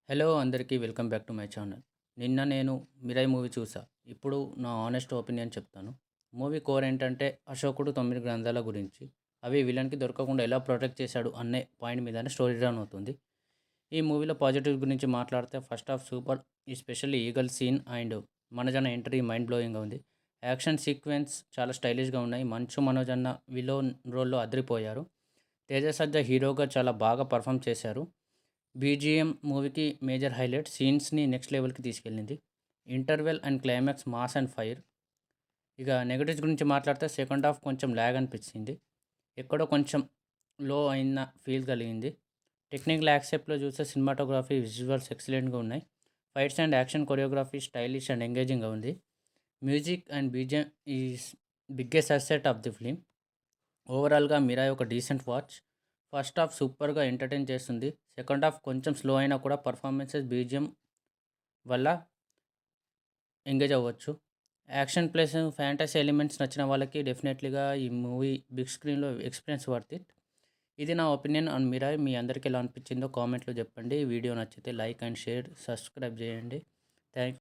Hello అందరికీ welcome back to my channel. నిన్న నేను 'మిరాయ్' మూవీ చూసా. ఇప్పుడు నా హానెస్ట్ ఒపీనియన్ చెప్తాను. మూవీ కోర్ ఏంటంటే అశోకుడు 9 గ్రంథాల గురించి. అవి విలన్‌కి దొరకకుండా ఎలా ప్రొటెక్ట్ చేశాడు అనే పాయింట్ మీదనే స్టోరీ రన్ అవుతుంది. ఈ మూవీలో పాజిటివ్ గురించి మాట్లాడితే first half super. Especially eagle scene and Manoj entry mind బ్లోయింగ్‌గా ఉంది. యాక్షన్ సీక్వెన్స్ చాలా స్టైలిష్‌గా ఉన్నాయి. మంచు మనోజ్ విలోన్ రోల్‌లో అదిరిపోయారు. తేజ సజ్జా హీరోగా చాలా బాగా పర్ఫామ్ చేశారు. బీజీఎం మూవీకి మేజర్ హైలైట్. సీన్స్ని నెక్స్ట్ లెవెల్కి తీసుకెళ్ళింది. Interval and climax mass and fire. ఇక నెగటివ్స్ గురించి మాట్లాడితే సెకండ్ హాఫ్ కొంచెం ల్యాగ్ అనిపించింది. ఎక్కడో కొంచెం లో అయిన ఫీల్ కలిగింది. టెక్నికల్ యాక్సెప్ట్లో చూస్తే సినిమాటోగ్రఫీ విజువల్స్ ఎక్సలెంట్గా ఉన్నాయి. Fights and action choreography stylish and ఎంగేజింగ్గా ఉంది. Music and BGM is biggest asset of the film. ఓవరాల్గా మిరాయ్ ఒక డీసెంట్ వాచ్. ఫస్ట్ హాఫ్ సూపర్గా ఎంటర్టైన్ చేస్తుంది. సెకండ్ హాఫ్ కొంచెం స్లో అయినా కూడా పర్ఫార్మెన్సెస్ బీజిఎం వల్ల ఎంగేజ్ అవ్వచ్చు. యాక్షన్ ప్లస్ ఫ్యాంటసీ ఎలిమెంట్స్ నచ్చిన వాళ్ళకి డెఫినెట్లీగా ఈ మూవీ బిగ్ స్క్రీన్లో ఎక్స్పీరియన్స్ వర్త్ ఇట్. ఇది నా ఒపీనియన్ ఆన్ మిరాయ్. మీ అందరికీ ఎలా అనిపించిందో కామెంట్లో చెప్పండి. వీడియో నచ్చితే లైక్ అండ్ షేర్, సబ్స్క్రైబ్ చేయండి. థ్యాంక్